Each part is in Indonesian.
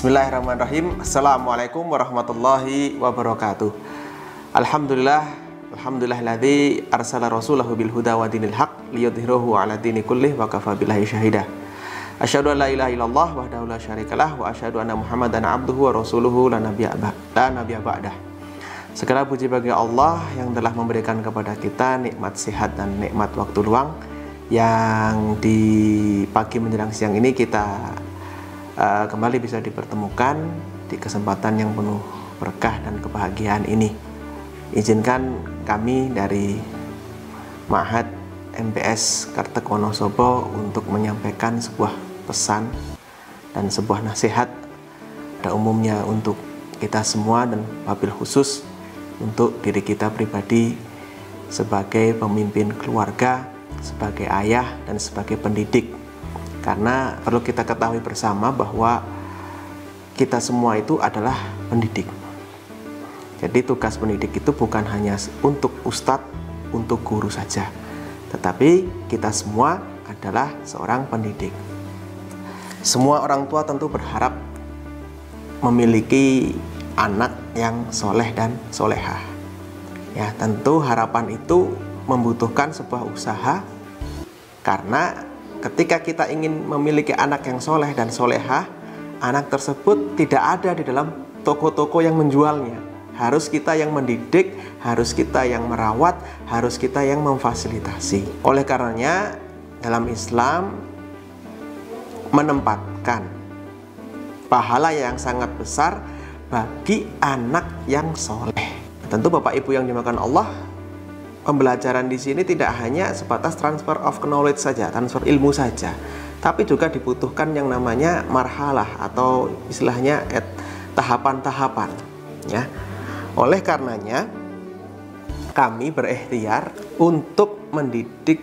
Bismillahirrahmanirrahim. Assalamualaikum warahmatullahi wabarakatuh. Alhamdulillahilladzi arsala rasulahu bil huda wa dinil haq liyudhhirahu 'ala dini kullih wa kafa billahi syahida. Asyhadu an la ilaha illallah wahdahu la syarikalah wa asyhadu anna Muhammadan abduhu wa rasuluhu la nabiyya ba'dah. Segala puji bagi Allah yang telah memberikan kepada kita nikmat sehat dan nikmat waktu luang yang di pagi menjelang siang ini kita kembali bisa dipertemukan di kesempatan yang penuh berkah dan kebahagiaan ini. Izinkan kami dari Ma'had MBS Kartek Wonosobo untuk menyampaikan sebuah pesan dan sebuah nasihat pada umumnya untuk kita semua dan wabil khusus untuk diri kita pribadi sebagai pemimpin keluarga, sebagai ayah dan sebagai pendidik. Karena perlu kita ketahui bersama bahwa kita semua itu adalah pendidik. Jadi tugas pendidik itu bukan hanya untuk ustadz, untuk guru saja, tetapi kita semua adalah seorang pendidik. Semua orang tua tentu berharap memiliki anak yang soleh dan solehah. Ya, tentu harapan itu membutuhkan sebuah usaha, karena ketika kita ingin memiliki anak yang soleh dan solehah, anak tersebut tidak ada di dalam toko-toko yang menjualnya. Harus kita yang mendidik, harus kita yang merawat, harus kita yang memfasilitasi. Oleh karenanya, dalam Islam menempatkan pahala yang sangat besar bagi anak yang soleh. Tentu Bapak Ibu yang dimakan Allah, pembelajaran di sini tidak hanya sebatas transfer of knowledge saja, transfer ilmu saja, tapi juga dibutuhkan yang namanya marhalah atau istilahnya tahapan-tahapan. Ya, oleh karenanya kami berikhtiar untuk mendidik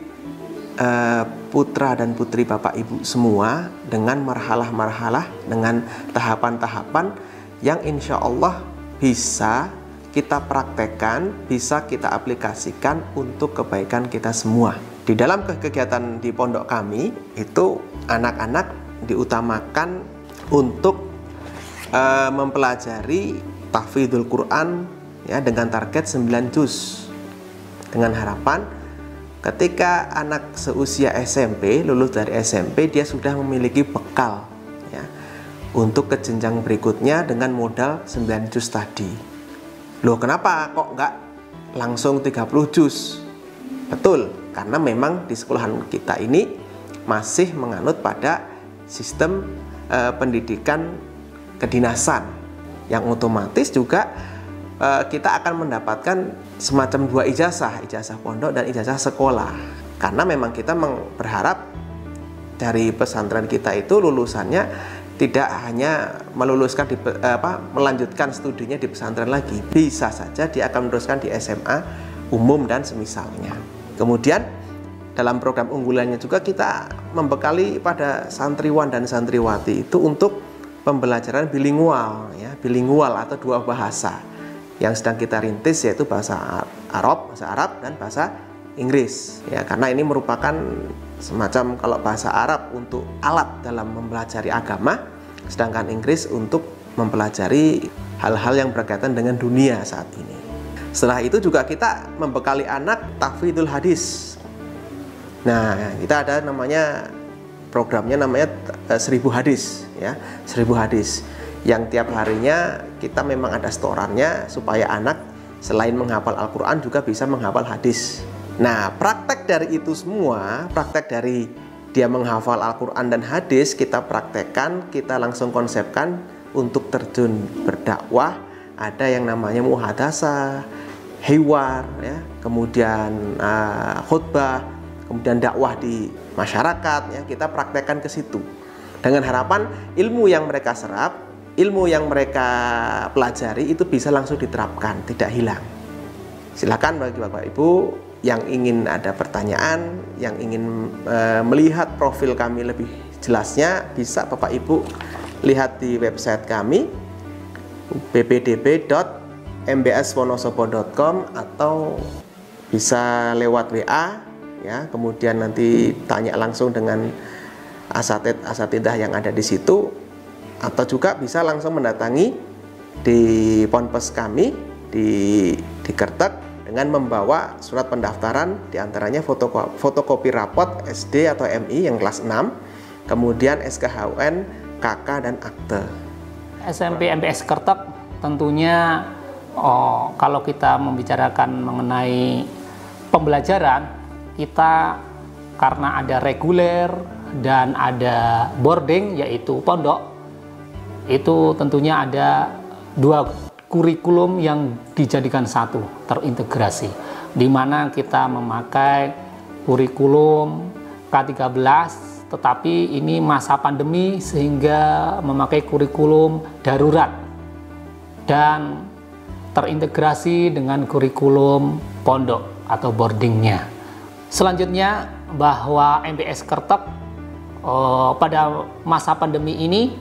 putra dan putri Bapak Ibu semua dengan marhalah-marhalah, dengan tahapan-tahapan yang insya Allah bisa kita praktekkan, bisa kita aplikasikan untuk kebaikan kita semua. Di dalam kegiatan di pondok kami itu anak-anak diutamakan untuk mempelajari tahfidzul Quran ya, dengan target 9 juz, dengan harapan ketika anak seusia SMP, lulus dari SMP, dia sudah memiliki bekal ya, untuk ke jenjang berikutnya dengan modal 9 juz tadi. Loh, kenapa kok nggak langsung 30 juz? Betul, karena memang di sekolahan kita ini masih menganut pada sistem pendidikan kedinasan, yang otomatis juga kita akan mendapatkan semacam dua ijazah, ijazah pondok dan ijazah sekolah. Karena memang kita berharap dari pesantren kita itu lulusannya tidak hanya melanjutkan studinya di pesantren lagi, bisa saja dia akan meneruskan di SMA umum dan semisalnya. Kemudian dalam program unggulannya juga kita membekali pada santriwan dan santriwati itu untuk pembelajaran bilingual ya, bilingual atau dua bahasa yang sedang kita rintis, yaitu bahasa Arab dan bahasa Inggris ya, karena ini merupakan semacam, kalau bahasa Arab untuk alat dalam mempelajari agama, sedangkan Inggris untuk mempelajari hal-hal yang berkaitan dengan dunia saat ini. Setelah itu juga kita membekali anak tahfidzul hadis. Nah, kita ada namanya programnya namanya 1000 hadis ya, 1000 hadis yang tiap harinya kita memang ada setorannya supaya anak selain menghafal Al-Quran juga bisa menghafal hadis. Nah, praktek dari itu semua, praktek dari dia menghafal Al-Quran dan hadis, kita praktekkan, kita langsung konsepkan untuk terjun berdakwah. Ada yang namanya muhadasah, hiwar, ya, kemudian khutbah, kemudian dakwah di masyarakat, ya, kita praktekkan ke situ. Dengan harapan ilmu yang mereka serap, ilmu yang mereka pelajari itu bisa langsung diterapkan, tidak hilang. Silakan bagi Bapak Ibu yang ingin ada pertanyaan, yang ingin melihat profil kami lebih jelasnya, bisa Bapak Ibu lihat di website kami ppdb.mbswonosobo.com atau bisa lewat WA ya, kemudian nanti tanya langsung dengan asatidah yang ada di situ. atau juga bisa langsung mendatangi di Ponpes kami di Kertek dengan membawa surat pendaftaran, diantaranya fotokopi rapot SD atau MI yang kelas 6, kemudian SKHUN, KK, dan akte. SMP MTS Kertek tentunya kalau kita membicarakan mengenai pembelajaran, kita karena ada reguler dan ada boarding yaitu pondok, itu tentunya ada dua kurikulum yang dijadikan satu, terintegrasi, di mana kita memakai kurikulum K13, tetapi ini masa pandemi sehingga memakai kurikulum darurat dan terintegrasi dengan kurikulum pondok atau boardingnya. Selanjutnya, bahwa MTS Kertek pada masa pandemi ini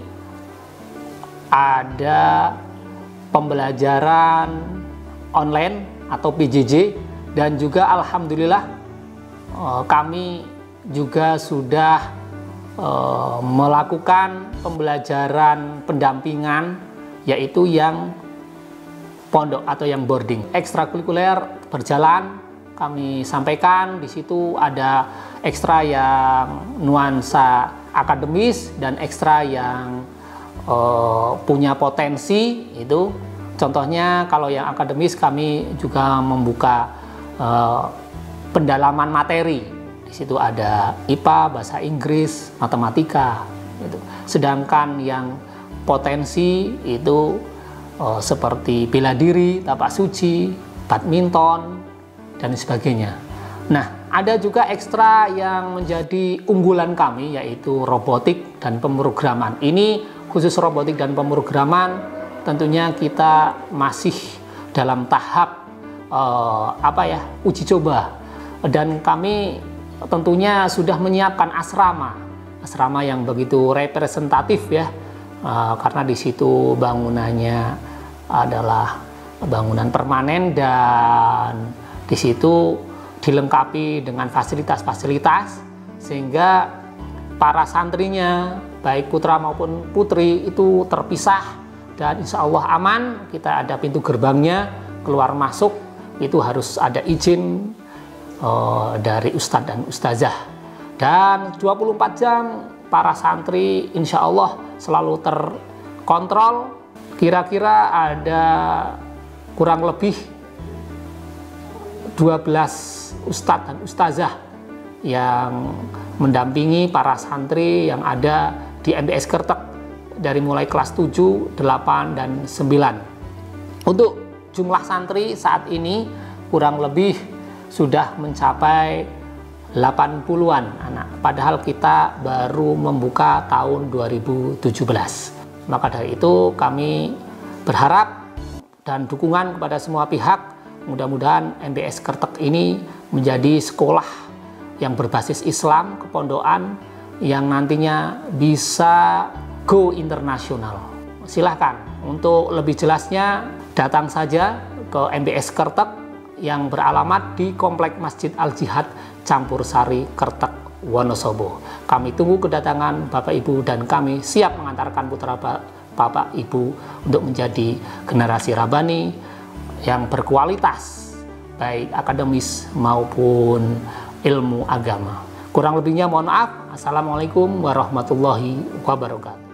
ada pembelajaran online atau PJJ, dan juga alhamdulillah kami juga sudah melakukan pembelajaran pendampingan yaitu yang pondok atau yang boarding. Ekstrakurikuler berjalan, kami sampaikan di situ ada ekstra yang nuansa akademis dan ekstra yang punya potensi. Itu contohnya kalau yang akademis kami juga membuka pendalaman materi. Di situ ada IPA, bahasa Inggris, matematika. Gitu. Sedangkan yang potensi itu seperti bela diri, tapak suci, badminton, dan sebagainya. Nah, ada juga ekstra yang menjadi unggulan kami yaitu robotik dan pemrograman. Ini khusus robotik dan pemrograman tentunya kita masih dalam tahap uji coba, dan kami tentunya sudah menyiapkan asrama yang begitu representatif ya, karena di situ bangunannya adalah bangunan permanen dan di situ dilengkapi dengan fasilitas-fasilitas sehingga para santrinya baik putra maupun putri itu terpisah dan insya Allah aman. Kita ada pintu gerbangnya, keluar masuk itu harus ada izin dari ustadz dan ustazah, dan 24 jam para santri insya Allah selalu terkontrol. Kira-kira ada kurang lebih 12 ustadz dan ustazah yang mendampingi para santri yang ada di MTS Kertek dari mulai kelas 7, 8, dan 9. Untuk jumlah santri saat ini kurang lebih sudah mencapai 80-an anak, padahal kita baru membuka tahun 2017. Maka dari itu kami berharap dan dukungan kepada semua pihak. Mudah-mudahan MTS Kertek ini menjadi sekolah yang berbasis Islam, kepondokan, yang nantinya bisa go internasional. Silahkan, untuk lebih jelasnya datang saja ke MTS Kertek yang beralamat di Komplek Masjid Al-Jihad Campur Sari, Kertek, Wonosobo. Kami tunggu kedatangan Bapak Ibu dan kami siap mengantarkan putra Bapak Ibu untuk menjadi generasi Rabbani yang berkualitas baik akademis maupun ilmu agama. Kurang lebihnya mohon maaf. Assalamualaikum warahmatullahi wabarakatuh.